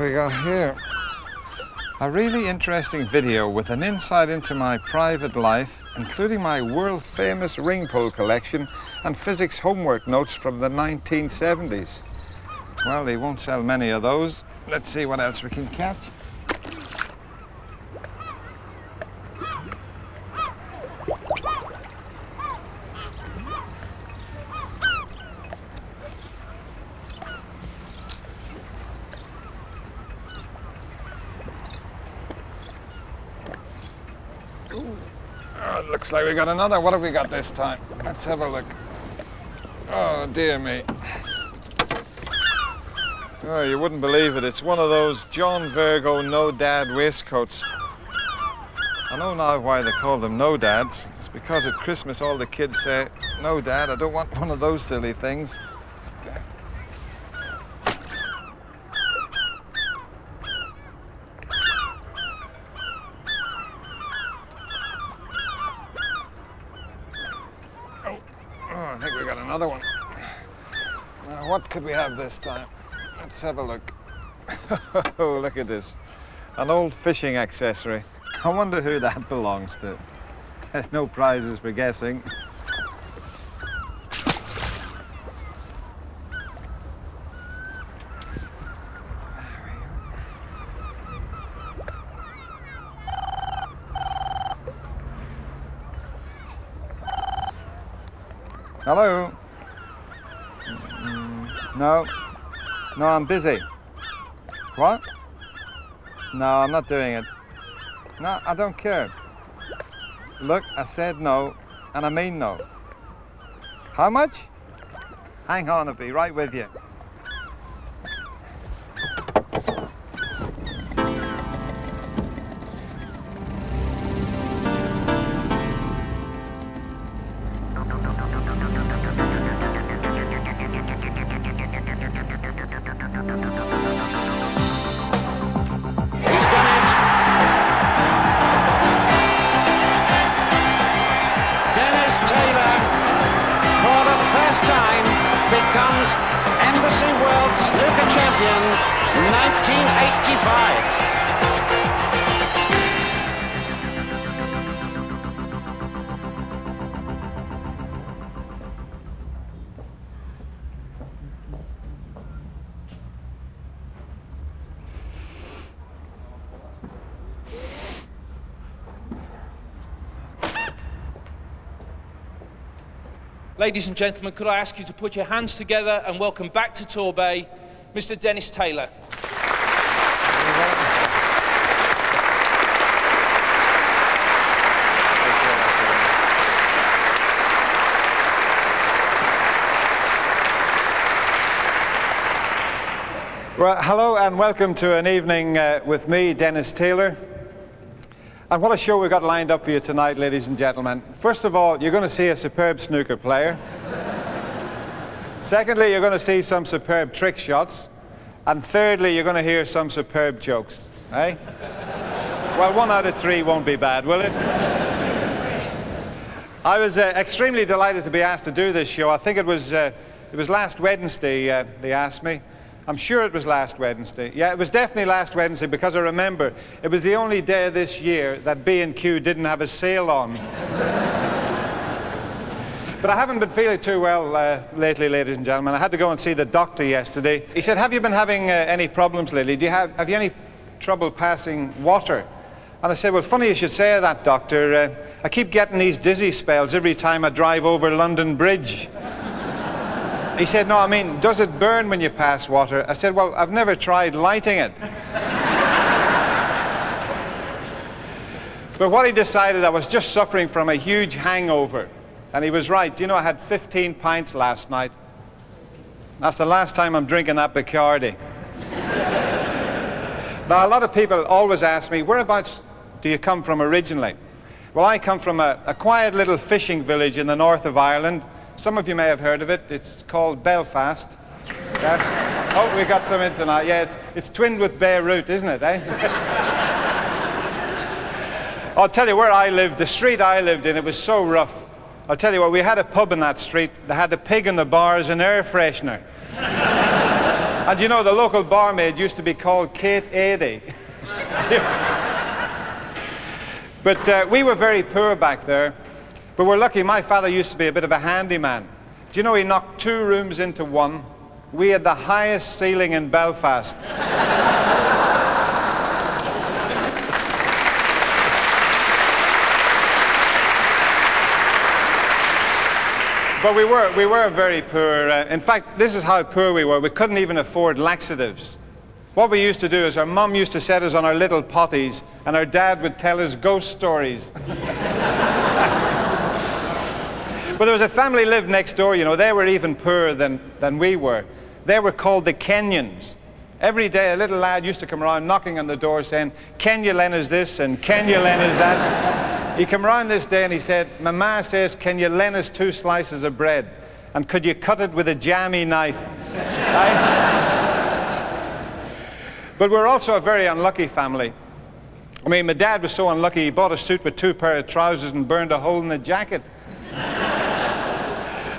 have we got here? A really interesting video with an insight into my private life, including my world-famous ring pull collection and physics homework notes from the 1970s. Well, they won't sell many of those. Let's see what else we can catch. Oh, it looks like we got another. What have we got this time? Let's have a look. Oh, dear me. Oh, you wouldn't believe it. It's one of those John Virgo no dad waistcoats. I know now why they call them no dads. It's because at Christmas all the kids say, "No dad, I don't want one of those silly things." Oh, I think we got another one. Now, what could we have this time? Let's have a look. Oh, look at this. An old fishing accessory. I wonder who that belongs to. There's no prizes for guessing. Hello? No. No, I'm busy. What? No, I'm not doing it. No, I don't care. Look, I said no, and I mean no. How much? Hang on, I'll be right with you. Becomes Embassy World Snooker Champion 1985. Ladies and gentlemen, could I ask you to put your hands together and welcome back to Torbay, Mr. Dennis Taylor. Well, hello and welcome to an evening with me, Dennis Taylor. And what a show we've got lined up for you tonight, ladies and gentlemen. First of all, you're going to see a superb snooker player. Secondly, you're going to see some superb trick shots. And thirdly, you're going to hear some superb jokes. Eh? Well, 1 out of 3 won't be bad, will it? I was extremely delighted to be asked to do this show. I think it was last Wednesday they asked me. I'm sure it was last Wednesday. Yeah, it was definitely last Wednesday because I remember it was the only day this year that B&Q didn't have a sale on. But I haven't been feeling too well lately, ladies and gentlemen. I had to go and see the doctor yesterday. He said, "Have you been having any problems lately? Have you any trouble passing water?" And I said, "Well, funny you should say that, doctor. I keep getting these dizzy spells every time I drive over London Bridge." He said, "No, I mean, does it burn when you pass water?" I said, "Well, I've never tried lighting it." But what he decided, I was just suffering from a huge hangover. And he was right. You know, I had 15 pints last night. That's the last time I'm drinking that Bacardi. Now, a lot of people always ask me, whereabouts do you come from originally? Well, I come from a quiet little fishing village in the north of Ireland. Some of you may have heard of it. It's called Belfast. Yeah. Oh, we got some in tonight. Yeah, it's twinned with Beirut, isn't it, eh? I'll tell you where I lived, the street I lived in, it was so rough. I'll tell you what, we had a pub in that street that had a pig in the bar as an air freshener. And you know, the local barmaid used to be called Kate Adey. But we were very poor back there. But we're lucky. My father used to be a bit of a handyman. Do you know he knocked 2 rooms into one? We had the highest ceiling in Belfast. But we were very poor. In fact, this is how poor we were. We couldn't even afford laxatives. What we used to do is our mum used to set us on our little potties, and our dad would tell us ghost stories. But there was a family lived next door, you know, they were even poorer than we were. They were called the Kenyans. Every day a little lad used to come around knocking on the door saying, "Can you lend us this?" and "Can you lend us that?" He came around this day and he said, "Mama says, can you lend us 2 slices of bread? And could you cut it with a jammy knife?" Right? But we're also a very unlucky family. I mean, my dad was so unlucky he bought a suit with 2 pairs of trousers and burned a hole in the jacket.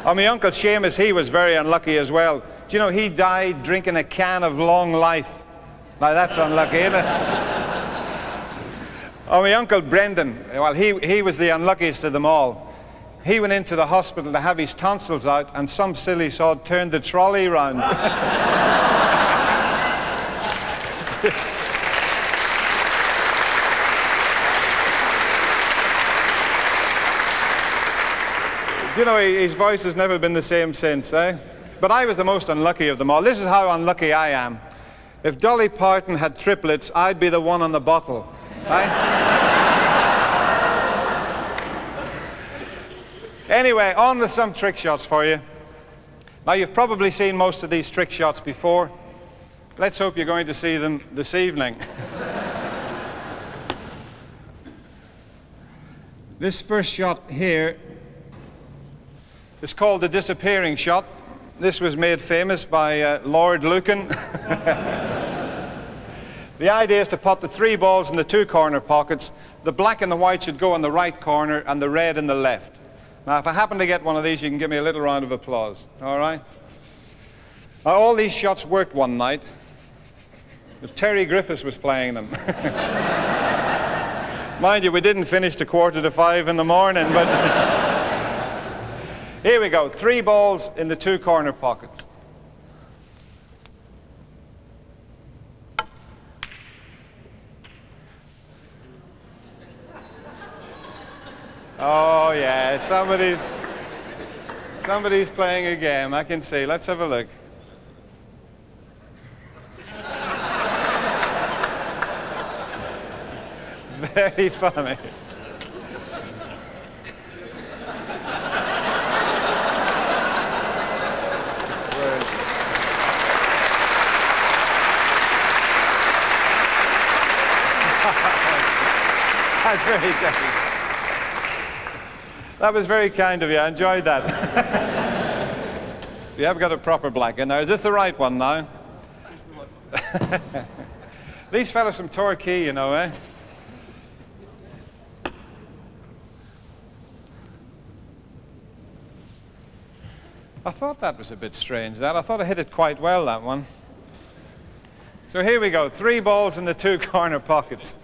And my uncle Seamus, he was very unlucky as well. Do you know, he died drinking a can of Long Life. Now that's unlucky, isn't it? Oh, my uncle Brendan, well, he was the unluckiest of them all. He went into the hospital to have his tonsils out, and some silly sod turned the trolley round. Do you know, his voice has never been the same since, eh? But I was the most unlucky of them all. This is how unlucky I am. If Dolly Parton had triplets, I'd be the one on the bottle. Right? Anyway, on with some trick shots for you. Now, you've probably seen most of these trick shots before. Let's hope you're going to see them this evening. This first shot here is called the disappearing shot. This was made famous by Lord Lucan. The idea is to put the 3 balls in the 2 corner pockets. The black and the white should go in the right corner and the red in the left. Now, if I happen to get one of these, you can give me a little round of applause. All right? Now, all these shots worked one night. Terry Griffiths was playing them. Mind you, we didn't finish till 4:45 in the morning, but here we go. 3 balls in the 2 corner pockets. Oh yeah, somebody's playing a game. I can see. Let's have a look. Very funny. That's very kind. That was very kind of you. I enjoyed that. You have got a proper black in there. Is this the right one now? These fellas from Torquay, you know, eh? I thought that was a bit strange, that. I thought I hit it quite well, that one. So here we go. 3 balls in the 2 corner pockets.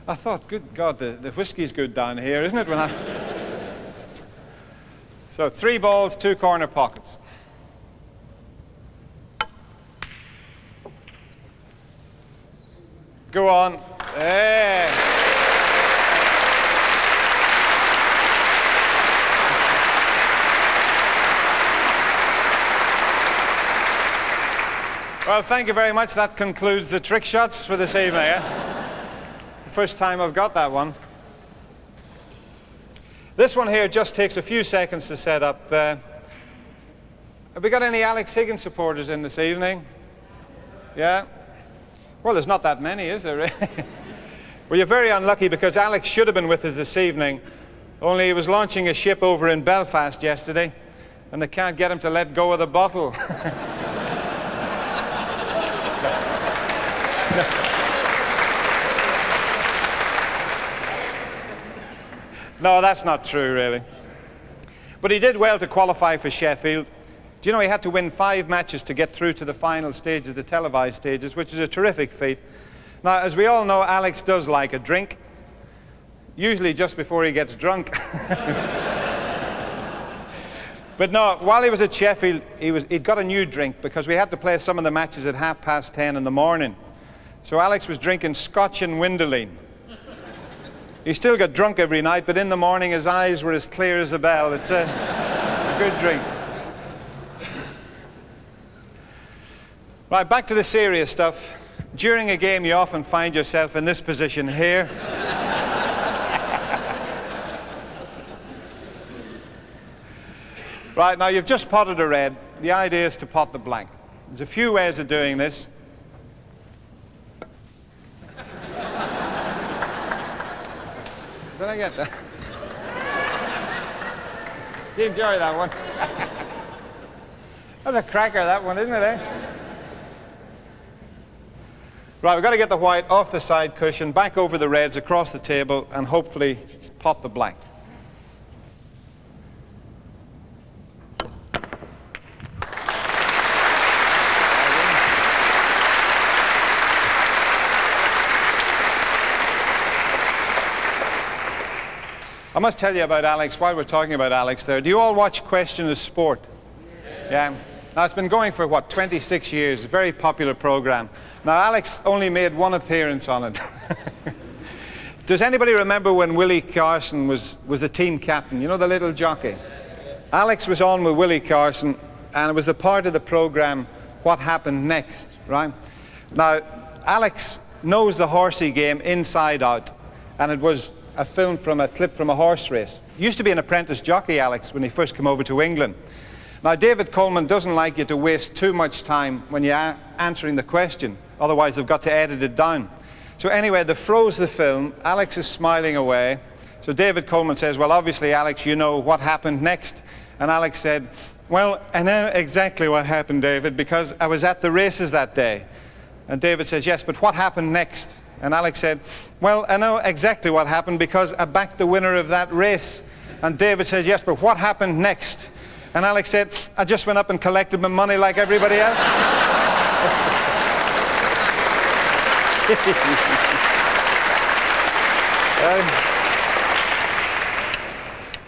I thought, good God, the whiskey's good down here, isn't it? So 3 balls, 2 corner pockets. Go on. There. Well, thank you very much. That concludes the trick shots for this evening. First time I've got that one. This one here just takes a few seconds to set up. Have we got any Alex Higgins supporters in this evening? Yeah? Well, there's not that many, is there? Well, you're very unlucky because Alex should have been with us this evening, only he was launching a ship over in Belfast yesterday, and they can't get him to let go of the bottle. No, that's not true, really. But he did well to qualify for Sheffield. Do you know he had to win 5 matches to get through to the final stages, the televised stages, which is a terrific feat. Now, as we all know, Alex does like a drink, usually just before he gets drunk. But no, while he was at Sheffield, he'd got a new drink because we had to play some of the matches at 10:30 in the morning. So Alex was drinking Scotch and Windeline. He still got drunk every night, but in the morning his eyes were as clear as a bell. It's a good drink. Right, back to the serious stuff. During a game, you often find yourself in this position here. Right, now you've just potted a red. The idea is to pot the blank. There's a few ways of doing this. Did I get that? Did you enjoy that one? That's a cracker, that one, isn't it, eh? Right, we've got to get the white off the side cushion, back over the reds, across the table, and hopefully pot the blank. I must tell you about Alex, while we're talking about Alex there. Do you all watch Question of Sport? Yeah. Now, it's been going for, 26 years, a very popular program. Now, Alex only made one appearance on it. Does anybody remember when Willie Carson was the team captain? You know, the little jockey? Alex was on with Willie Carson, and it was the part of the program, What Happened Next, right? Now, Alex knows the horsey game inside out, and it was a film from a clip from a horse race. He used to be an apprentice jockey, Alex, when he first came over to England. Now, David Coleman doesn't like you to waste too much time when you're answering the question, otherwise they've got to edit it down. So anyway, they froze the film. Alex is smiling away. So David Coleman says, well, obviously, Alex, you know what happened next. And Alex said, well, I know exactly what happened, David, because I was at the races that day. And David says, yes, but what happened next? And Alex said, well, I know exactly what happened because I backed the winner of that race. And David said, yes, but what happened next? And Alex said, I just went up and collected my money like everybody else.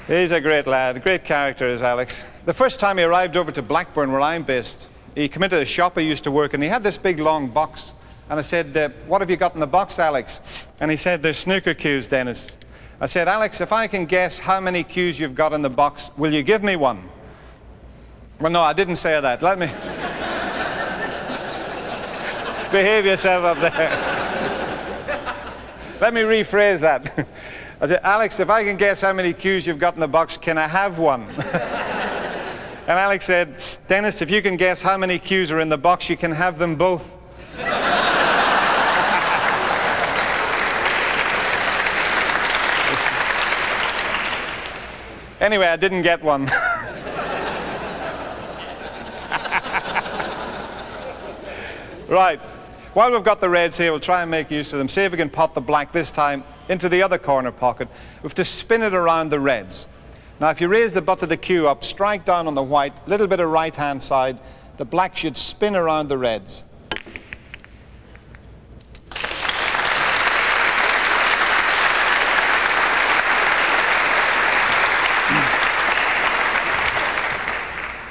He's a great lad, a great character is Alex. The first time he arrived over to Blackburn, where I'm based, he came into the shop I used to work in. He had this big long box. And I said, what have you got in the box, Alex? And he said, there's snooker cues, Dennis. I said, Alex, if I can guess how many cues you've got in the box, will you give me one? Well, no, I didn't say that. Let me... Behave yourself up there. Let me rephrase that. I said, Alex, if I can guess how many cues you've got in the box, can I have one? And Alex said, Dennis, if you can guess how many cues are in the box, you can have them both. Anyway, I didn't get one. Right. While we've got the reds here, we'll try and make use of them. See if we can pot the black this time into the other corner pocket. We have to spin it around the reds. Now, if you raise the butt of the cue up, strike down on the white, little bit of right-hand side, the black should spin around the reds.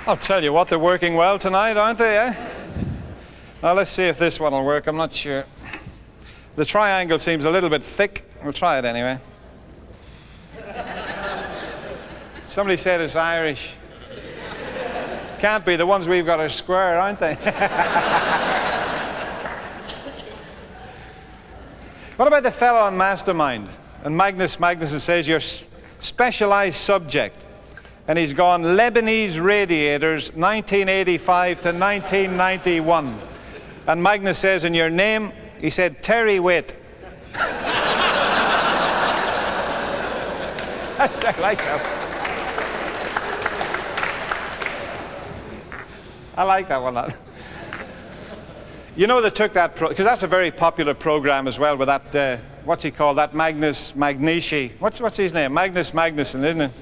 I'll tell you what, they're working well tonight, aren't they, eh? Now let's see if this one will work, I'm not sure. The triangle seems a little bit thick. We'll try it anyway. Somebody said it's Irish. Can't be, the ones we've got are square, aren't they? What about the fellow on Mastermind? And Magnuson says your specialized subject. And he's gone Lebanese radiators, 1985 to 1991. And Magnus says, in your name, he said, Terry Witt. I like that. I like that one. You know, they took that, because that's a very popular program as well with that, what's he called, that Magnus Magnici. What's his name? Magnus Magnuson, isn't it?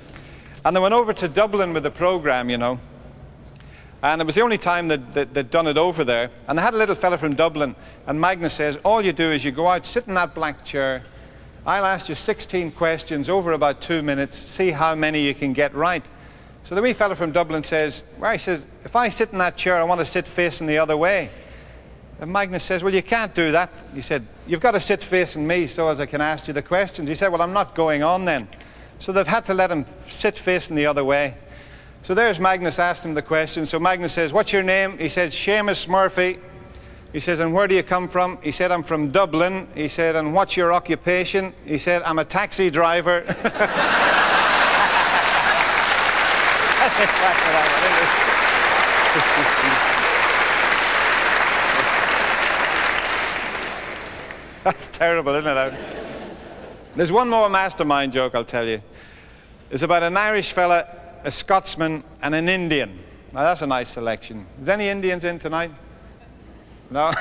And they went over to Dublin with the program, you know. And it was the only time they'd done it over there. And they had a little fella from Dublin, and Magnus says, all you do is you go out, sit in that black chair, I'll ask you 16 questions over about 2 minutes, see how many you can get right. So the wee fella from Dublin says, well, he says, if I sit in that chair, I want to sit facing the other way. And Magnus says, well, you can't do that. He said, you've got to sit facing me so as I can ask you the questions. He said, well, I'm not going on then. So they've had to let him sit facing the other way. So there's Magnus asked him the question. So Magnus says, what's your name? He said, Seamus Murphy. He says, and where do you come from? He said, I'm from Dublin. He said, and what's your occupation? He said, I'm a taxi driver. That's terrible, isn't it? There's one more mastermind joke I'll tell you. It's about an Irish fella, a Scotsman, and an Indian. Now that's a nice selection. Is any Indians in tonight? No?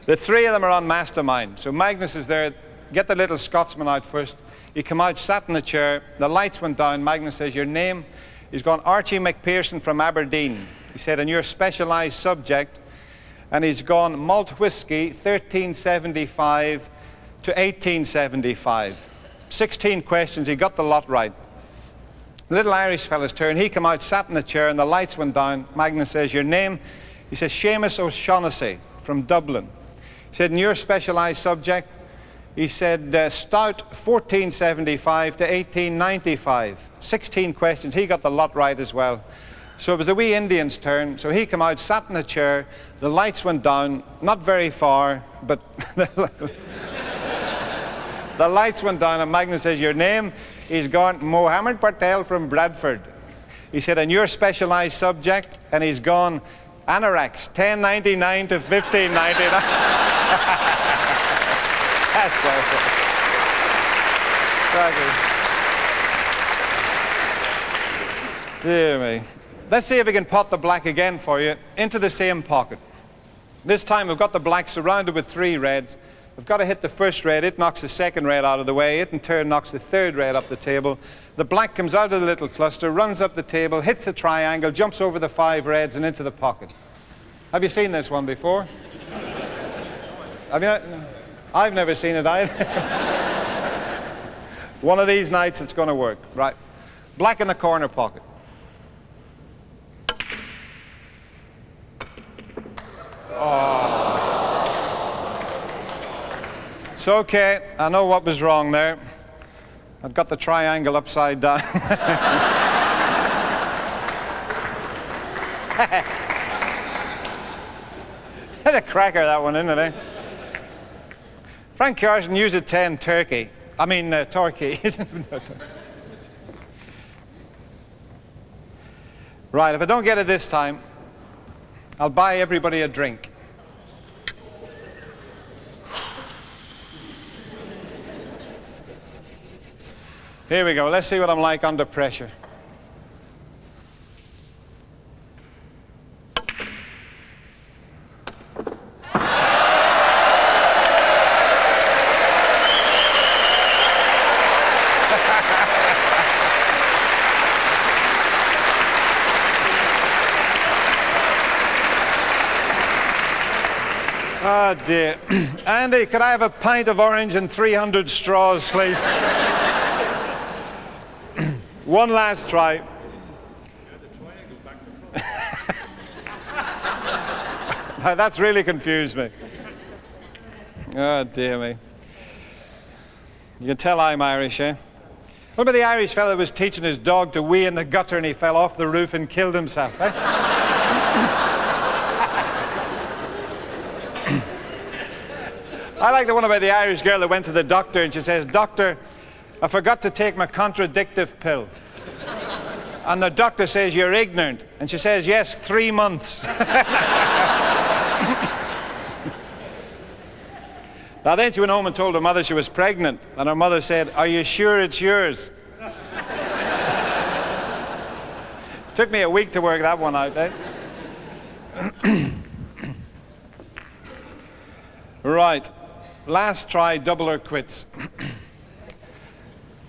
The three of them are on mastermind. So Magnus is there. Get the little Scotsman out first. He come out, sat in the chair. The lights went down. Magnus says, your name? He's gone, Archie McPherson from Aberdeen. He said, and your specialised subject? And he's gone, malt whiskey, 1375 to 1875. 16 questions. He got the lot right. The little Irish fella's turn. He come out, sat in the chair, and the lights went down. Magnus says, your name? He says, Seamus O'Shaughnessy from Dublin. He said, and your specialised subject? He said, stout, 1475 to 1895. 16 questions. He got the lot right as well. So it was the wee Indian's turn. So he come out, sat in the chair. The lights went down, not very far, but the lights went down, and Magnus says, your name? He's gone, Mohammed Patel from Bradford. He said, and your specialised subject? And he's gone, anoraks, 1099 to 1599. That's perfect. Dear me. Let's see if we can pot the black again for you into the same pocket. This time we've got the black surrounded with 3 reds. We've got to hit the first red. It knocks the second red out of the way. It in turn knocks the third red up the table. The black comes out of the little cluster, runs up the table, hits the triangle, jumps over the 5 reds and into the pocket. Have you seen this one before? Have you not? I've never seen it either. One of these nights it's going to work. Right. Black in the corner pocket. Oh. It's okay. I know what was wrong there. I've got the triangle upside down. Had a cracker, that one, isn't it? Frank Carson used a 10 turkey. I mean, turkey. Right, if I don't get it this time, I'll buy everybody a drink. Here we go. Let's see what I'm like under pressure. Oh dear. Andy, could I have a pint of orange and 300 straws, please? One last try. That's really confused me. Oh dear me. You can tell I'm Irish, eh? What about the Irish fellow who was teaching his dog to wee in the gutter and he fell off the roof and killed himself, eh? I like the one about the Irish girl that went to the doctor and she says, Doctor, I forgot to take my contradictive pill. And the doctor says, you're ignorant. And she says, yes, 3 months. Now then she went home and told her mother she was pregnant. And her mother said, are you sure it's yours? Took me a week to work that one out, eh? Right. Last try, double or quits.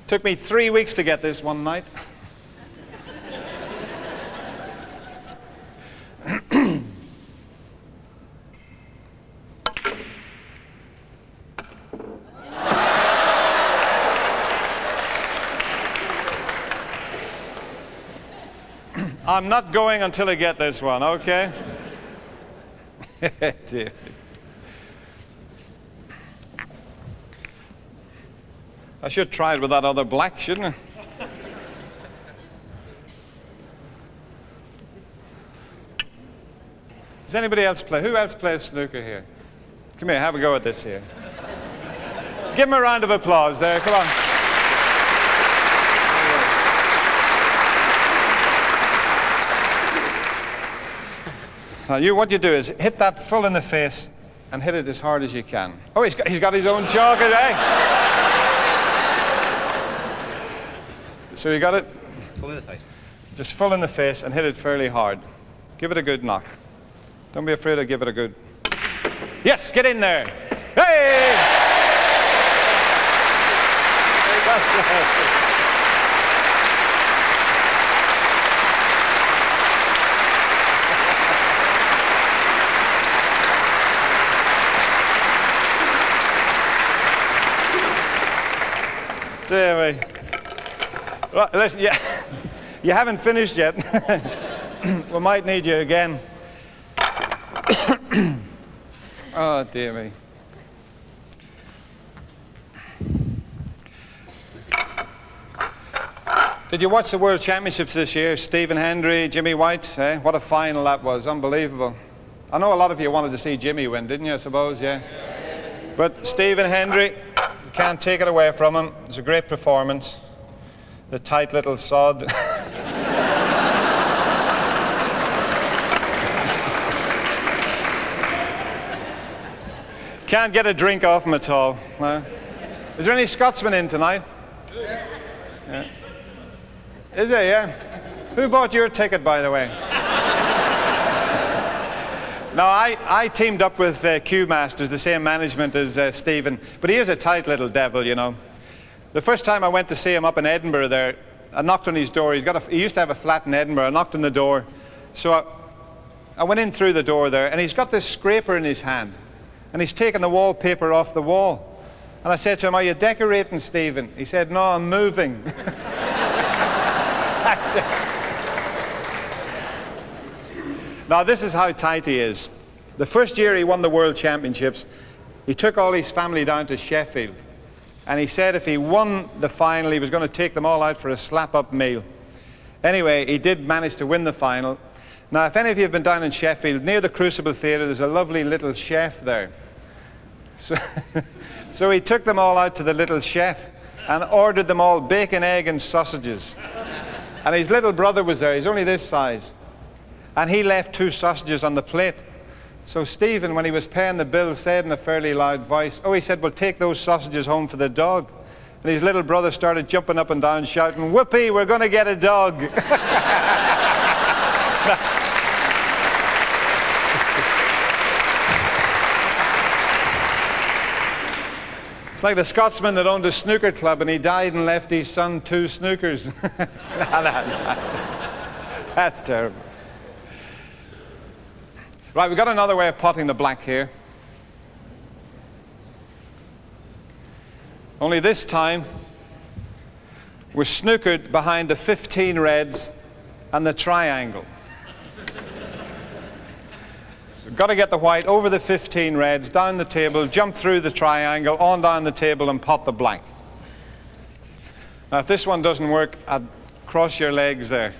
Took me 3 weeks to get this one night. I'm not going until I get this one, okay? Dear. I should try it with that other black, shouldn't I? Does anybody else play? Who else plays snooker here? Come here, have a go at this here. Give him a round of applause there, come on. Now what you do is hit that full in the face and hit it as hard as you can. Oh, he's got his own chocolate, eh? So you got it? Full in the face. Just full in the face and hit it fairly hard. Give it a good knock. Don't be afraid to give it a good... Yes, get in there. Hey! There we... Well, listen, yeah, you haven't finished yet. We might need you again. Oh, dear me. Did you watch the World Championships this year? Stephen Hendry, Jimmy White, eh? What a final that was, unbelievable. I know a lot of you wanted to see Jimmy win, didn't you, I suppose, yeah? But Stephen Hendry, you can't take it away from him. It was a great performance. The tight little sod. Can't get a drink off him at all. Is there any Scotsmen in tonight? Yeah. Is there, yeah? Who bought your ticket, by the way? No, I teamed up with Q Masters, the same management as Stephen, but he is a tight little devil, you know. The first time I went to see him up in Edinburgh there, I knocked on his door. He used to have a flat in Edinburgh. I knocked on the door. So I went in through the door there, and he's got this scraper in his hand, and he's taken the wallpaper off the wall. And I said to him, "Are you decorating, Stephen?" He said, "No, I'm moving." Now, this is how tight he is. The first year he won the World Championships, he took all his family down to Sheffield. And he said if he won the final, he was going to take them all out for a slap-up meal. Anyway, he did manage to win the final. Now, if any of you have been down in Sheffield, near the Crucible Theatre, there's a lovely little chef there. So he took them all out to the little chef and ordered them all bacon, egg, and sausages. And his little brother was there. He's only this size. And he left 2 sausages on the plate. So Stephen, when he was paying the bill, said in a fairly loud voice, "Oh," he said, "we'll take those sausages home for the dog." And his little brother started jumping up and down, shouting, "Whoopee, we're going to get a dog." It's like the Scotsman that owned a snooker club and he died and left his son 2 snookers. No. That's terrible. Right, we've got another way of potting the black here. Only this time, we're snookered behind the 15 reds and the triangle. We've got to get the white over the 15 reds, down the table, jump through the triangle, on down the table and pot the black. Now, if this one doesn't work, I'd cross your legs there.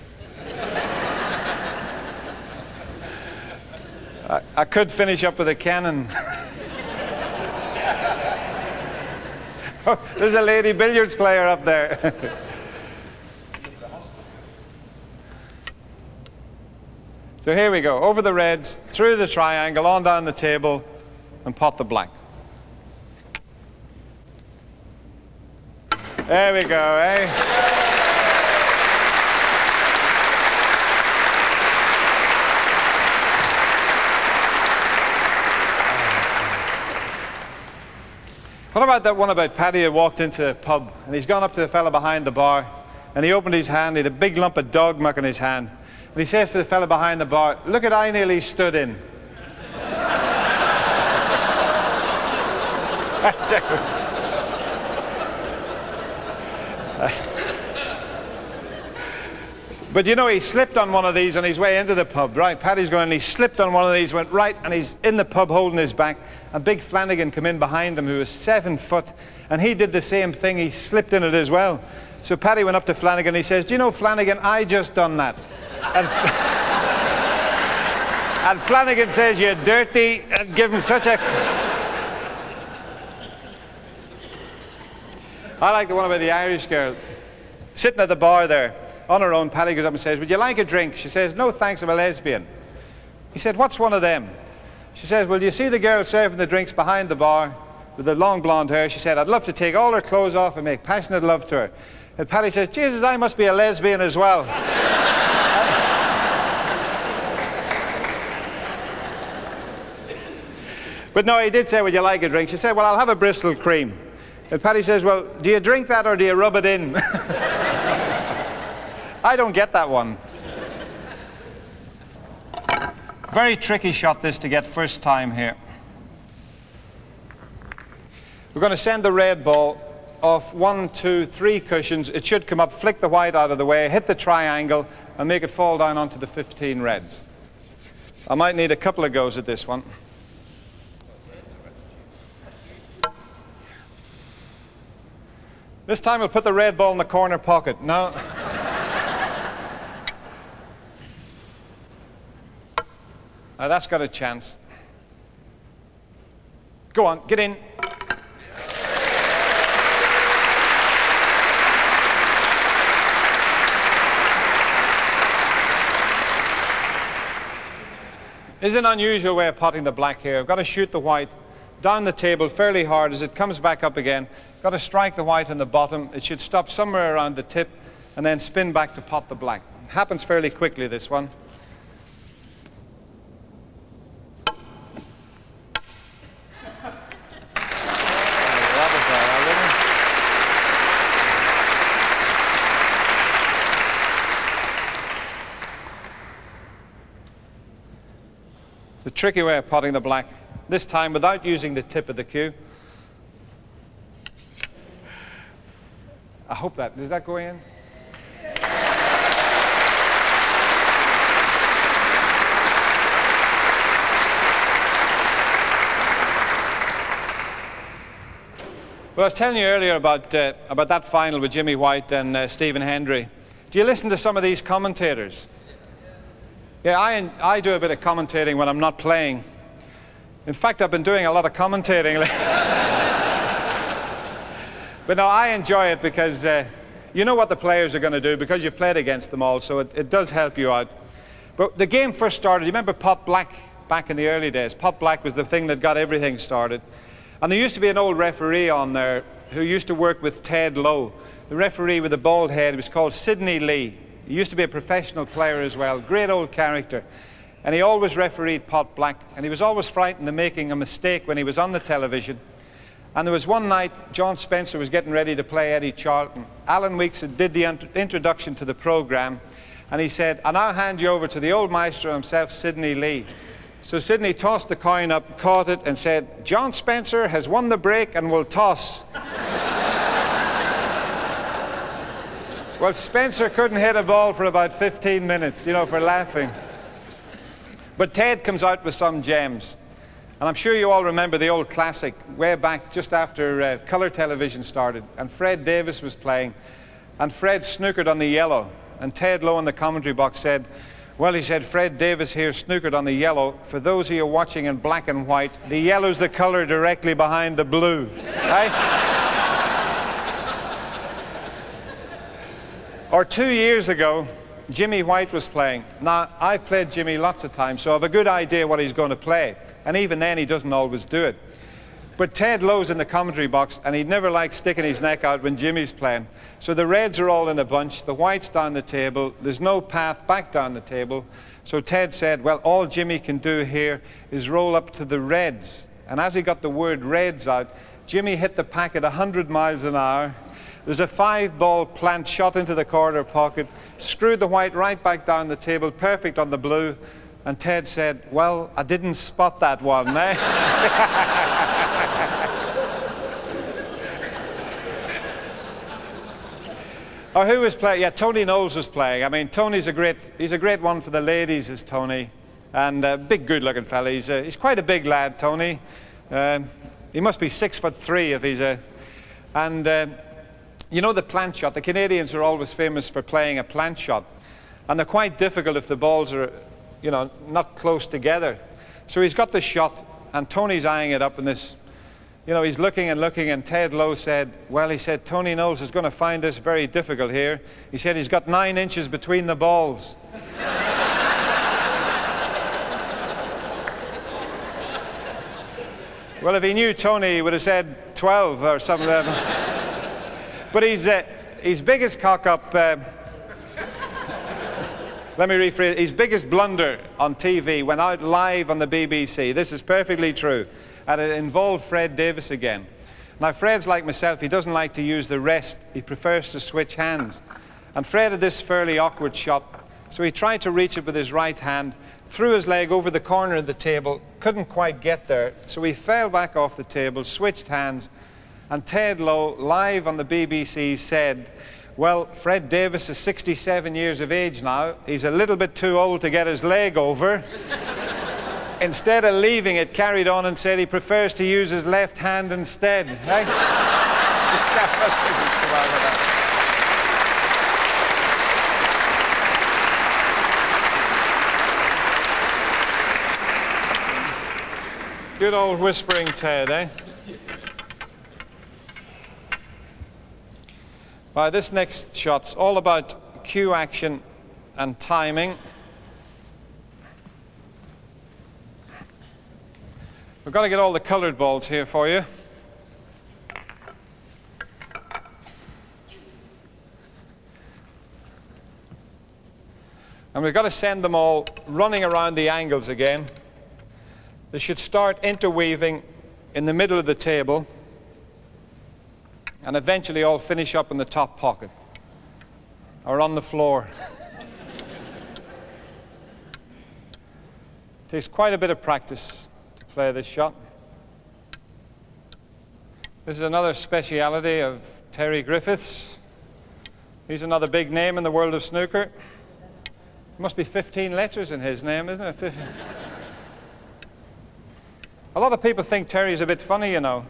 I could finish up with a cannon. Oh, there's a lady billiards player up there. So here we go, over the reds, through the triangle, on down the table, and pot the black. There we go, eh? What about that one about Paddy who walked into a pub and he's gone up to the fella behind the bar and he opened his hand, he had a big lump of dog muck in his hand, and he says to the fella behind the bar, "Look at I nearly stood in." But you know, he slipped on one of these on his way into the pub, right? Paddy's going, and he slipped on one of these, went right, and he's in the pub holding his back. And big Flanagan come in behind him, who was 7 foot, and he did the same thing. He slipped in it as well. So Paddy went up to Flanagan, and he says, "Do you know, Flanagan, I just done that." And, and Flanagan says, "You're dirty," and give him such a... I like the one about the Irish girl. Sitting at the bar there, on her own, Paddy goes up and says, "Would you like a drink?" She says, "No, thanks, I'm a lesbian." He said, "What's one of them?" She says, "Well, you see the girl serving the drinks behind the bar with the long blonde hair?" She said, "I'd love to take all her clothes off and make passionate love to her." And Paddy says, "Jesus, I must be a lesbian as well." But no, he did say, "Would you like a drink?" She said, "Well, I'll have a Bristol cream." And Paddy says, "Well, do you drink that or do you rub it in?" I don't get that one. Very tricky shot this to get first time here. We're going to send the red ball off 1, 2, 3 cushions. It should come up, flick the white out of the way, hit the triangle, and make it fall down onto the 15 reds. I might need a couple of goes at this one. This time we'll put the red ball in the corner pocket. Now, now that's got a chance. Go on, get in. This is an unusual way of potting the black here. I've got to shoot the white down the table fairly hard as it comes back up again. Got to strike the white on the bottom. It should stop somewhere around the tip and then spin back to pot the black. It happens fairly quickly, this one. It's a tricky way of potting the black. This time without using the tip of the cue. I hope that, does that go in? Well, I was telling you earlier about that final with Jimmy White and Stephen Hendry. Do you listen to some of these commentators? Yeah, I do a bit of commentating when I'm not playing. In fact, I've been doing a lot of commentating. But no, I enjoy it because you know what the players are going to do because you've played against them all, so it does help you out. But the game first started, you remember Pot Black back in the early days? Pot Black was the thing that got everything started. And there used to be an old referee on there who used to work with Ted Lowe. The referee with the bald head was called Sidney Lee. He used to be a professional player as well, great old character. And he always refereed Pot Black, and he was always frightened of making a mistake when he was on the television. And there was one night, John Spencer was getting ready to play Eddie Charlton. Alan Weeks did the introduction to the program, and he said, "And I'll hand you over to the old maestro himself, Sidney Lee." So Sidney tossed the coin up, caught it, and said, "John Spencer has won the break and will toss." Well, Spencer couldn't hit a ball for about 15 minutes, you know, for laughing. But Ted comes out with some gems. And I'm sure you all remember the old classic, way back just after colour television started. And Fred Davis was playing. And Fred snookered on the yellow. And Ted Lowe in the commentary box said, "Well," he said, "Fred Davis here snookered on the yellow. For those of you watching in black and white, the yellow's the colour directly behind the blue." Right? Or 2 years ago, Jimmy White was playing. Now, I've played Jimmy lots of times, so I have a good idea what he's going to play. And even then, he doesn't always do it. But Ted Lowe's in the commentary box, and he'd never like sticking his neck out when Jimmy's playing. So the reds are all in a bunch, the whites down the table, there's no path back down the table. So Ted said, well, all Jimmy can do here is roll up to the reds. And as he got the word reds out, Jimmy hit the pack at 100 miles an hour. There's a 5-ball plant shot into the corner pocket, screwed the white right back down the table, perfect on the blue. And Ted said, well, I didn't spot that one, eh? Or who was playing? Yeah, Tony Knowles was playing. I mean, he's a great one for the ladies, is Tony. And big, good-looking fella. He's quite a big lad, Tony. He must be 6'3" if he's a... And you know the plant shot? The Canadians are always famous for playing a plant shot. And they're quite difficult if the balls are, you know, not close together. So he's got the shot, and Tony's eyeing it up, and this, you know, he's looking and looking, and Ted Lowe said, well, he said, Tony Knowles is going to find this very difficult here. He said he's got 9 inches between the balls. Well, if he knew Tony, he would have said 12 or something. But his biggest cock-up, let me rephrase, his biggest blunder on TV went out live on the BBC. This is perfectly true. And it involved Fred Davis again. Now, Fred's like myself. He doesn't like to use the rest. He prefers to switch hands. And Fred had this fairly awkward shot. So he tried to reach it with his right hand, threw his leg over the corner of the table, couldn't quite get there. So he fell back off the table, switched hands, and Ted Lowe, live on the BBC, said, well, Fred Davis is 67 years of age now. He's a little bit too old to get his leg over. Instead of leaving it, carried on and said he prefers to use his left hand instead. Right? Good old whispering Ted, eh? Right, this next shot's all about cue action and timing. We've got to get all the coloured balls here for you. And we've got to send them all running around the angles again. They should start interweaving in the middle of the table and eventually all finish up in the top pocket or on the floor. It takes quite a bit of practice to play this shot. This is another speciality of Terry Griffiths. He's another big name in the world of snooker. There must be 15 letters in his name, isn't it? 15. A lot of people think Terry's a bit funny, you know.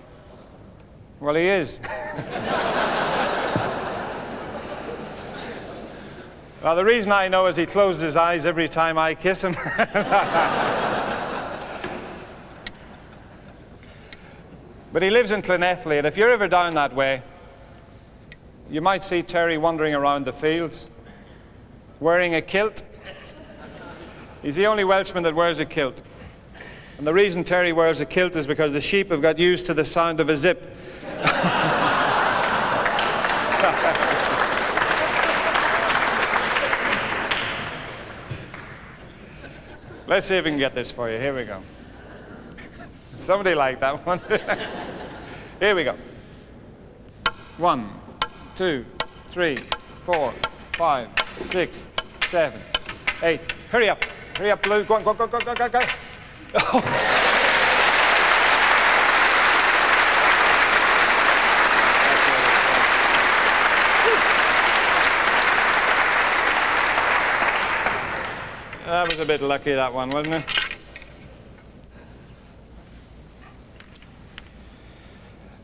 Well, he is. Well, the reason I know is he closes his eyes every time I kiss him. But he lives in Llanelli, and if you're ever down that way, you might see Terry wandering around the fields, wearing a kilt. He's the only Welshman that wears a kilt. And the reason Terry wears a kilt is because the sheep have got used to the sound of a zip. Let's see if we can get this for you. Here we go. Somebody liked that one. Here we go. 1, 2, 3, 4, 5, 6, 7, 8. Hurry up, Blue. Go on, go, go, go, go, go, go. Oh. That was a bit lucky, that one, wasn't it?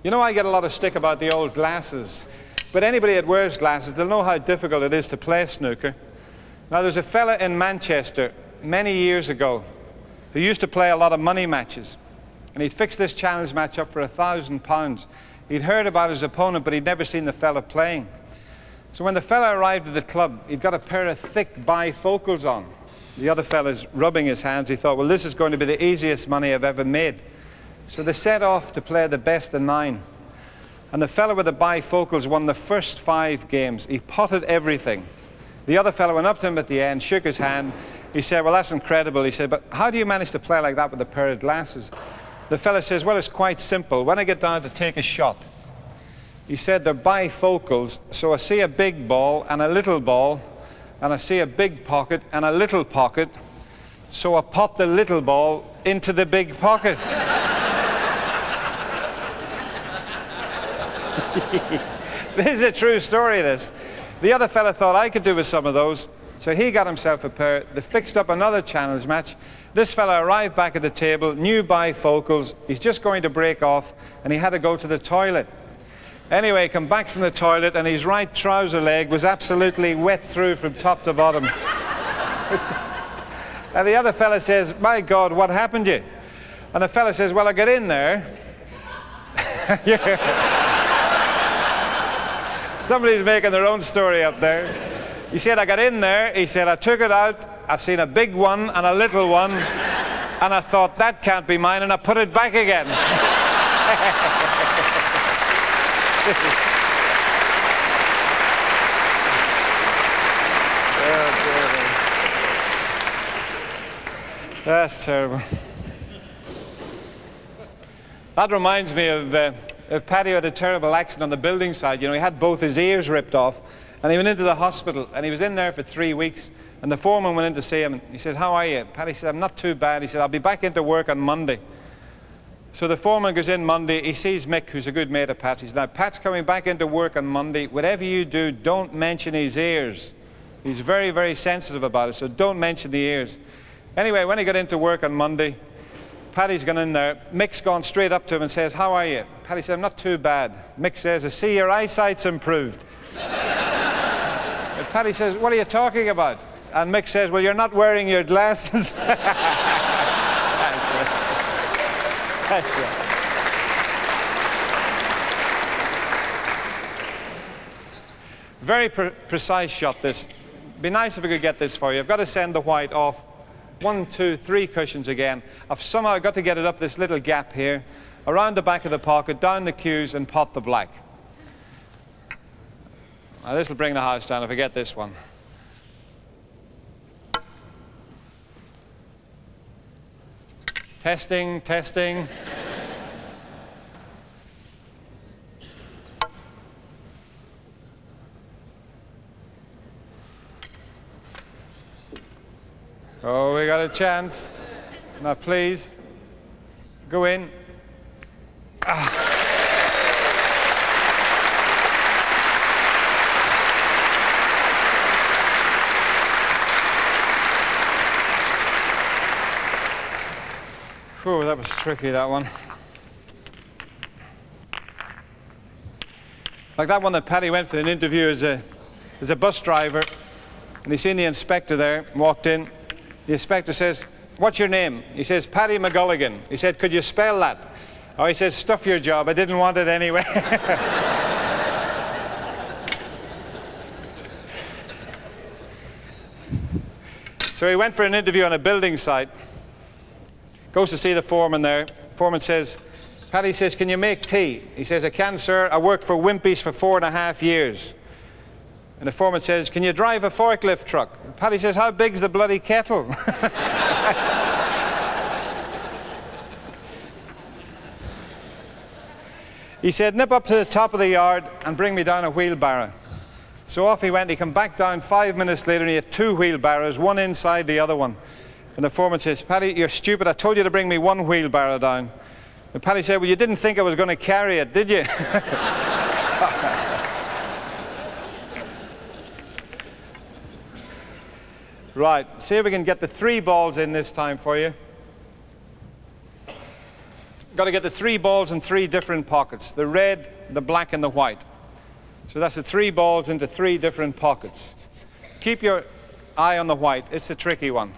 You know, I get a lot of stick about the old glasses, but anybody that wears glasses, they'll know how difficult it is to play snooker. Now, there's a fella in Manchester many years ago who used to play a lot of money matches, and he'd fixed this challenge match up for £1,000. He'd heard about his opponent, but he'd never seen the fella playing. So when the fella arrived at the club, he'd got a pair of thick bifocals on. The other fella's rubbing his hands. He thought, well, this is going to be the easiest money I've ever made. So they set off to play the best of 9. And the fella with the bifocals won the first 5 games. He potted everything. The other fella went up to him at the end, shook his hand. He said, well, that's incredible. He said, but how do you manage to play like that with a pair of glasses? The fella says, well, it's quite simple. When I get down to take a shot, he said, they're bifocals, so I see a big ball and a little ball, and I see a big pocket and a little pocket, so I pot the little ball into the big pocket. This is a true story, this. The other fella thought I could do with some of those, so he got himself a pair. They fixed up another challenge match. This fella arrived back at the table, new bifocals. He's just going to break off, and he had to go to the toilet. Anyway, come back from the toilet, and his right trouser leg was absolutely wet through from top to bottom. And the other fella says, "My God, what happened to you?" And the fella says, "Well, I got in there." Somebody's making their own story up there. He said, "I got in there," he said, "I took it out, I seen a big one and a little one, and I thought, that can't be mine, and I put it back again." That's terrible. That reminds me of Paddy had a terrible accident on the building site. You know, he had both his ears ripped off, and he went into the hospital, and he was in there for 3 weeks, and the foreman went in to see him, and he said, "How are you?" Paddy said, "I'm not too bad." He said, "I'll be back into work on Monday." So the foreman goes in Monday, he sees Mick, who's a good mate of Pat's. He said, "Now, Pat's coming back into work on Monday. Whatever you do, don't mention his ears. He's very, very sensitive about it, so don't mention the ears." Anyway, when he got into work on Monday, Paddy's gone in there. Mick's gone straight up to him and says, "How are you?" Paddy said, "I'm not too bad." Mick says, "I see your eyesight's improved." And Paddy says, "What are you talking about?" And Mick says, "Well, you're not wearing your glasses." That's it. Very precise shot, this. Be nice if we could get this for you. I've got to send the white off 1, 2, 3 cushions again. I've somehow got to get it up this little gap here, around the back of the pocket, down the cues, and pot the black. Now this will bring the house down if I get this one. Testing, testing. Oh, we got a chance. Now, please, go in. Oh, that was tricky, that one. Like that one that Paddy went for an interview as a bus driver, and he seen the inspector there, walked in. The inspector says, "What's your name?" He says, "Paddy McGulligan." He said, "Could you spell that?" Oh, he says, "Stuff your job, I didn't want it anyway." So he went for an interview on a building site, goes to see the foreman there. The foreman says, Paddy says, "Can you make tea?" He says, "I can, sir. I worked for Wimpy's for 4.5 years. And the foreman says, "Can you drive a forklift truck?" Paddy says, "How big's the bloody kettle?" He said, "Nip up to the top of the yard and bring me down a wheelbarrow." So off he went. He came back down 5 minutes later, and he had 2 wheelbarrows, one inside the other one. And the foreman says, "Paddy, you're stupid. I told you to bring me 1 wheelbarrow down." And Paddy said, "Well, you didn't think I was going to carry it, did you?" Right, see if we can get the 3 balls in this time for you. Got to get the 3 balls in 3 different pockets, the red, the black, and the white. So that's the 3 balls into 3 different pockets. Keep your eye on the white. It's the tricky one.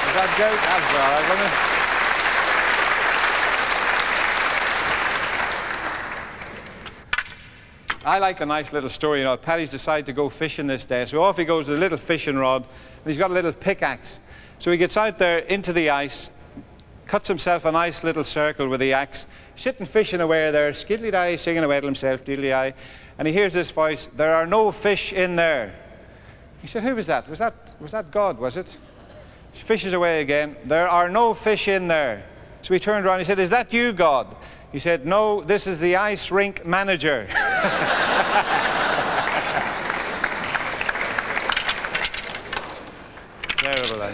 Is that good? That's all right, wasn't it? I like a nice little story. You know, Paddy's decided to go fishing this day, so off he goes with a little fishing rod, and he's got a little pickaxe. So he gets out there into the ice, cuts himself a nice little circle with the axe, sitting fishing away there, skiddly-die, singing away to himself, diddly-eye, and he hears this voice, "There are no fish in there." He said, "Who was that? Was that God, was it?" He fishes away again, "There are no fish in there." So he turned around and he said, "Is that you, God?" He said, "No, this is the ice rink manager." Terrible, eh?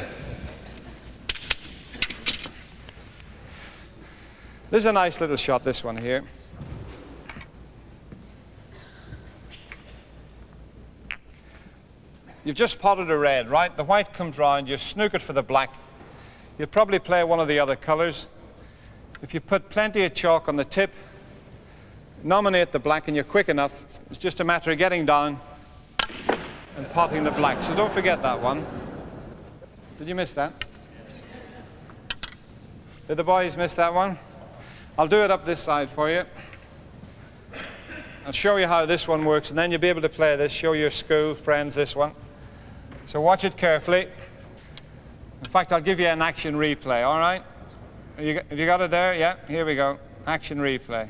This is a nice little shot, this one here. You've just potted a red, right? The white comes round, you snookered for the black. You'll probably play one of the other colours. If you put plenty of chalk on the tip, nominate the black, and you're quick enough. It's just a matter of getting down and potting the black. So don't forget that one. Did you miss that? Did the boys miss that one? I'll do it up this side for you. I'll show you how this one works, and then you'll be able to play this. Show your school friends this one. So watch it carefully. In fact, I'll give you an action replay, all right? Have you got it there? Yeah, here we go. Action replay.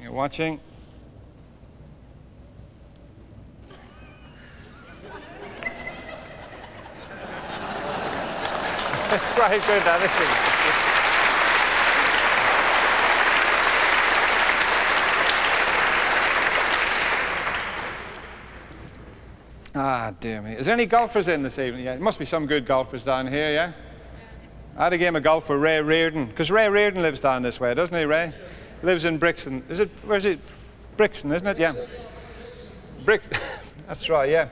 You're watching. It's quite good, that isn't it? Ah, dear me. Is there any golfers in this evening? Yeah, there must be some good golfers down here, yeah? I had a game of golf with Ray Reardon, because Ray Reardon lives down this way, doesn't he, Ray? Lives in Brixton. Is it, where's it? Brixton, isn't it? Yeah. That's right, yeah.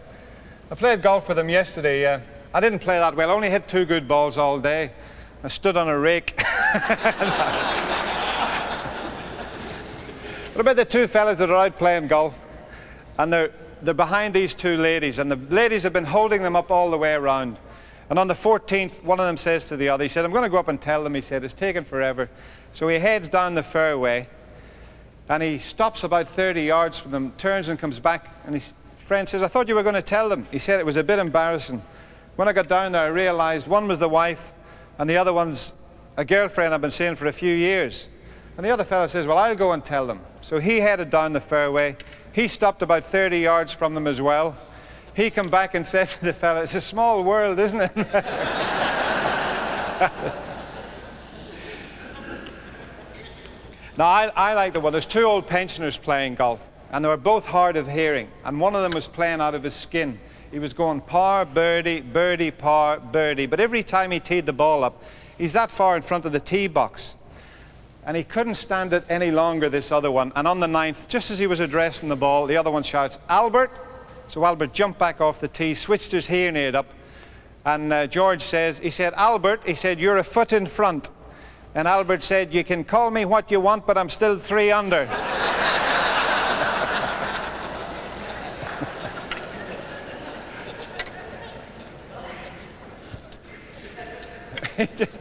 I played golf with him yesterday. I didn't play that well. I only hit 2 good balls all day. I stood on a rake. What about the 2 fellas that are out playing golf? And they're behind these 2 ladies, and the ladies have been holding them up all the way around. And on the 14th, one of them says to the other, he said, I'm going to go up and tell them. He said, it's taken forever. So he heads down the fairway, and he stops about 30 yards from them, turns and comes back, and his friend says, I thought you were going to tell them. He said, it was a bit embarrassing. When I got down there, I realized one was the wife, and the other one's a girlfriend I've been seeing for a few years. And the other fellow says, well, I'll go and tell them. So he headed down the fairway. He stopped about 30 yards from them as well. He came back and said to the fellow, it's a small world, isn't it? Now, I like the one. There's 2 old pensioners playing golf, and they were both hard of hearing, and one of them was playing out of his skin. He was going par, birdie, birdie, par, birdie, but every time he teed the ball up, he's that far in front of the tee box. And he couldn't stand it any longer, this other one. And on the 9th, just as he was addressing the ball, the other one shouts, Albert. So Albert jumped back off the tee, switched his hearing aid up. And George says, he said, Albert, he said, you're a foot in front. And Albert said, you can call me what you want, but I'm still 3 under.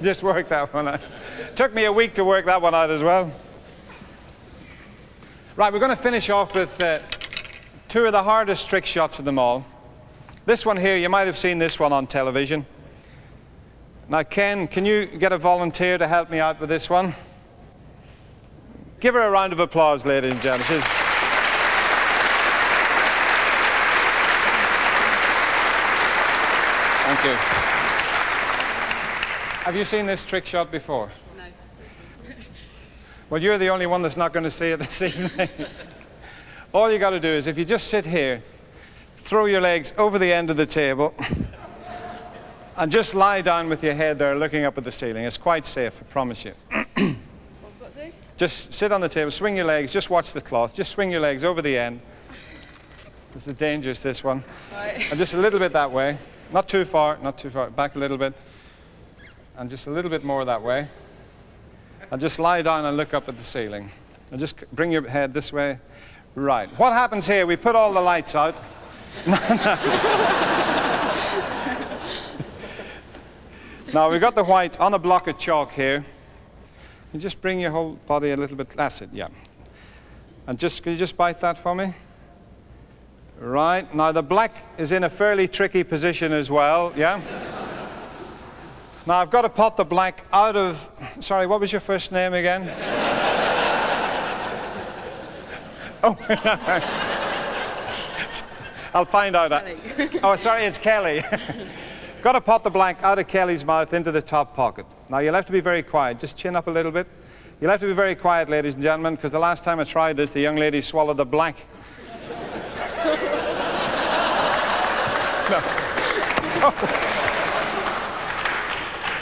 just worked that one out. Took me a week to work that one out as well. Right, we're going to finish off with 2 of the hardest trick shots of them all. This one here, you might have seen this one on television. Now, Ken, can you get a volunteer to help me out with this one? Give her a round of applause, ladies and gentlemen. Thank you. Have you seen this trick shot before? No. Well, you're the only one that's not going to see it this evening. All you got to do is, if you just sit here, throw your legs over the end of the table, and just lie down with your head there looking up at the ceiling. It's quite safe, I promise you. What have I got to do? Just sit on the table, swing your legs, just watch the cloth, just swing your legs over the end. This is dangerous, this one. Right. And just a little bit that way. Not too far, not too far. Back a little bit. And just a little bit more that way. And just lie down and look up at the ceiling. And just bring your head this way. Right. What happens here? We put all the lights out. Now we've got the white on a block of chalk here. You just bring your whole body a little bit. That's it, yeah. And just, can you just bite that for me? Right. Now the black is in a fairly tricky position as well, yeah? Now I've got to pot the black out of, sorry, what was your first name again? Oh, I'll find out. Oh, sorry, it's Kelly. Got to pot the black out of Kelly's mouth into the top pocket. Now you'll have to be very quiet. Just chin up a little bit. You'll have to be very quiet, ladies and gentlemen, because the last time I tried this, the young lady swallowed the black.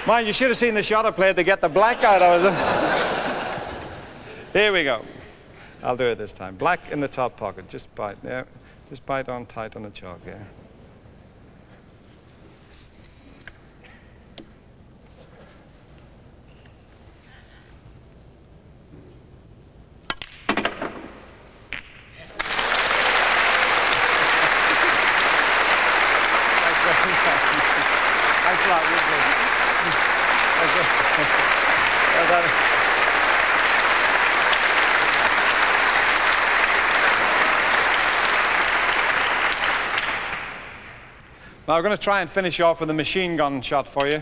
Mind, you should have seen the shot I played to get the black out of it. Here we go. I'll do it this time. Black in the top pocket. Just bite. Yeah. Just bite on tight on the chalk. Yeah. Thanks a lot. Well done. Now, we're going to try and finish off with a machine gun shot for you.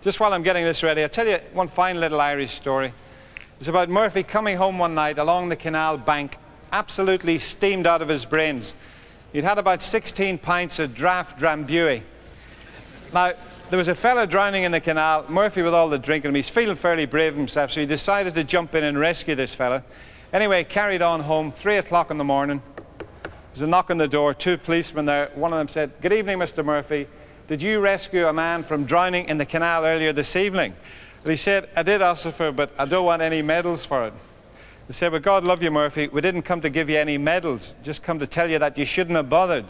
Just while I'm getting this ready, I'll tell you one fine little Irish story. It's about Murphy coming home one night along the canal bank, absolutely steamed out of his brains. He'd had about 16 pints of draft drambuie. Now, there was a fella drowning in the canal, Murphy with all the drink in him. He's feeling fairly brave himself, so he decided to jump in and rescue this fella. Anyway, carried on home, 3 o'clock in the morning. There's a knock on the door, 2 policemen there. One of them said, "Good evening, Mr. Murphy. Did you rescue a man from drowning in the canal earlier this evening?" And he said, "I did, officer, but I don't want any medals for it." They said, "Well, God love you, Murphy. We didn't come to give you any medals. Just come to tell you that you shouldn't have bothered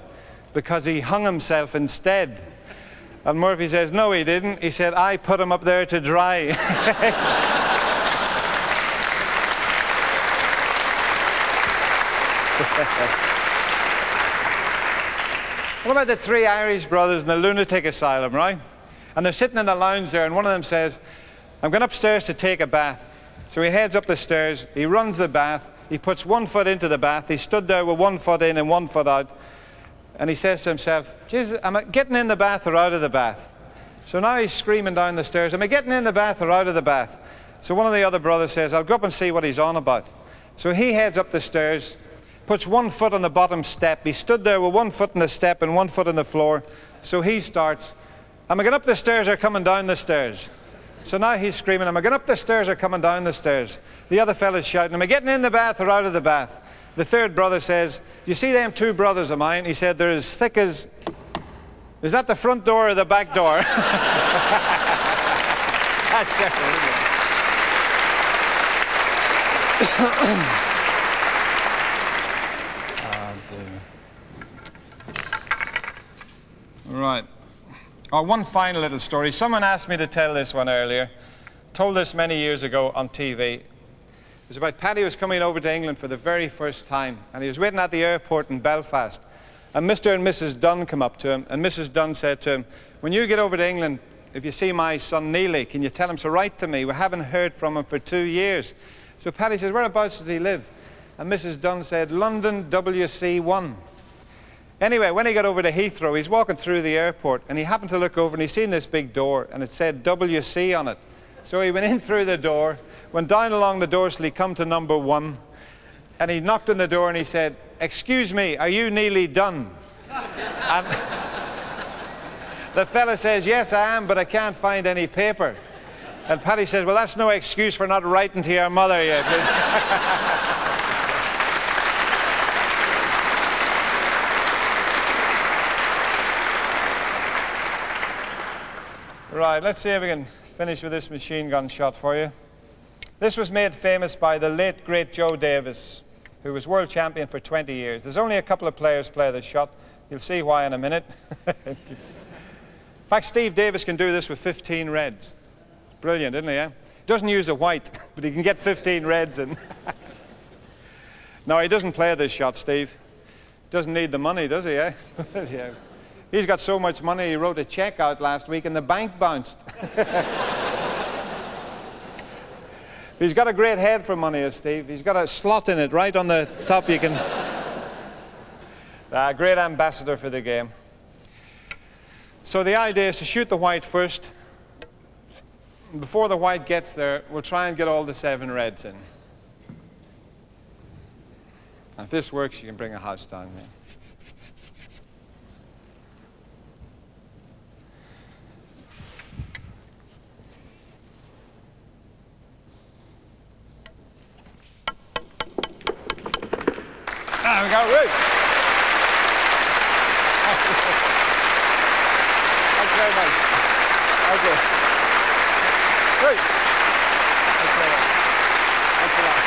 because he hung himself instead." And Murphy says, "No, he didn't." He said, "I put him up there to dry." What about the 3 Irish brothers in the lunatic asylum, right? And they're sitting in the lounge there, and one of them says, "I'm going upstairs to take a bath." So he heads up the stairs, he runs the bath, he puts 1 foot into the bath, he stood there with 1 foot in and 1 foot out, and he says to himself, "Jesus, am I getting in the bath or out of the bath?" So now he's screaming down the stairs, "Am I getting in the bath or out of the bath?" So one of the other brothers says, "I'll go up and see what he's on about." So he heads up the stairs, puts 1 foot on the bottom step. He stood there with 1 foot on the step and 1 foot on the floor. So he starts, "Am I going up the stairs or coming down the stairs?" So now he's screaming, "Am I going up the stairs or coming down the stairs?" The other fella's shouting, "Am I getting in the bath or out of the bath?" The third brother says, "Do you see them 2 brothers of mine?" He said, "They're as thick as..." Is that the front door or the back door? That's definitely Right. Oh, one final little story. Someone asked me to tell this one earlier. Told this many years ago on TV. It was about Paddy was coming over to England for the very first time, and he was waiting at the airport in Belfast. And Mr. and Mrs. Dunn come up to him, and Mrs. Dunn said to him, "When you get over to England, if you see my son Neely, can you tell him to write to me? We haven't heard from him for 2 years." So Paddy says, "Whereabouts does he live?" And Mrs. Dunn said, "London WC1. Anyway, when he got over to Heathrow, he's walking through the airport, and he happened to look over, and he's seen this big door, and it said WC on it. So he went in through the door, went down along the door till he come to number 1, and he knocked on the door, and he said, "Excuse me, are you nearly done?" And the fella says, "Yes, I am, but I can't find any paper." And Paddy says, "Well, that's no excuse for not writing to your mother yet." Right, let's see if we can finish with this machine gun shot for you. This was made famous by the late, great Joe Davis, who was world champion for 20 years. There's only a couple of players play this shot. You'll see why in a minute. In fact, Steve Davis can do this with 15 reds. Brilliant, isn't he, eh? He doesn't use a white, but he can get 15 reds in. No, he doesn't play this shot, Steve. Doesn't need the money, does he, eh? Yeah. He's got so much money, he wrote a check out last week and the bank bounced. He's got a great head for money, Steve. He's got a slot in it right on the top. You can... great ambassador for the game. So the idea is to shoot the white first. Before the white gets there, we'll try and get all the 7 reds in. And if this works, you can bring a house down there. There we go, right. Thanks very much. Thank you. Great. Thanks very much. Thanks a lot.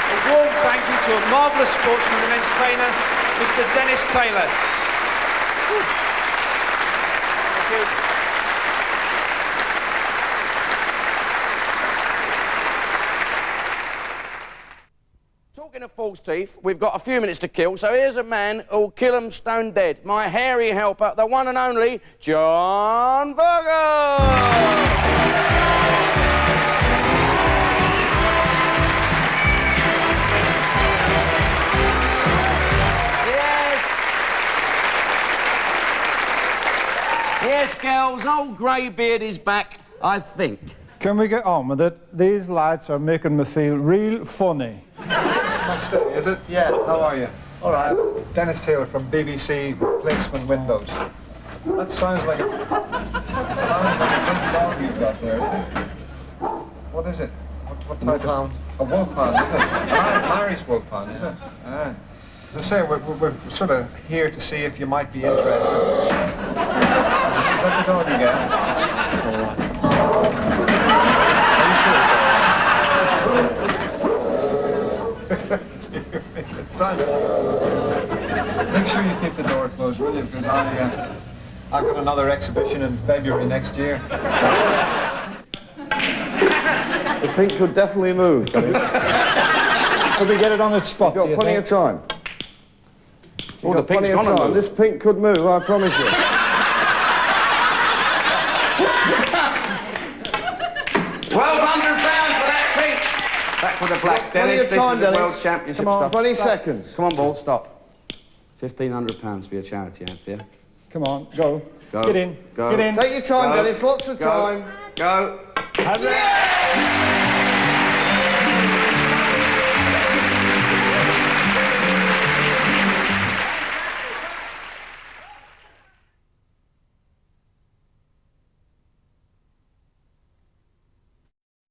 A warm thank you to a marvellous sportsman and entertainer, Mr. Dennis Taylor. Thank you. Talking of false teeth, we've got a few minutes to kill, so here's a man who'll kill 'em stone dead. My hairy helper, the one and only John Virgo! Yes, girls, old greybeard is back, I think. Can we get on with it? These lads are making me feel real funny. Is it? Yeah. How are you? All right. Dennis Taylor from BBC Replacement Windows. That sounds like a good dog you've got there, is it? What is it? What type of? A wolfhound, is it? Larry's wolfhound, is it? Ah. As I say, we're sort of here to see if you might be interested. Is that the dog you get? It's all right. Are you sure it's all right? Make sure you keep the door closed, will you? Because I've got another exhibition in February next year. The pink could definitely move. Could we get it on its spot? You've got plenty of time. Oh, the pink's plenty of gonna time. move. This pink could move, I promise you. £1,200 for that pink. Back with the black. Plenty Dennis, of this time, is the Dennis. World Championship Come on, stuff. 20 Stop. seconds. Come on, ball, stop. £1,500 for your charity, Anthea. Come on, go. Go. Get in. Go. Get in. Take your time, Go. Dennis, lots of Go. time. Go. Have it.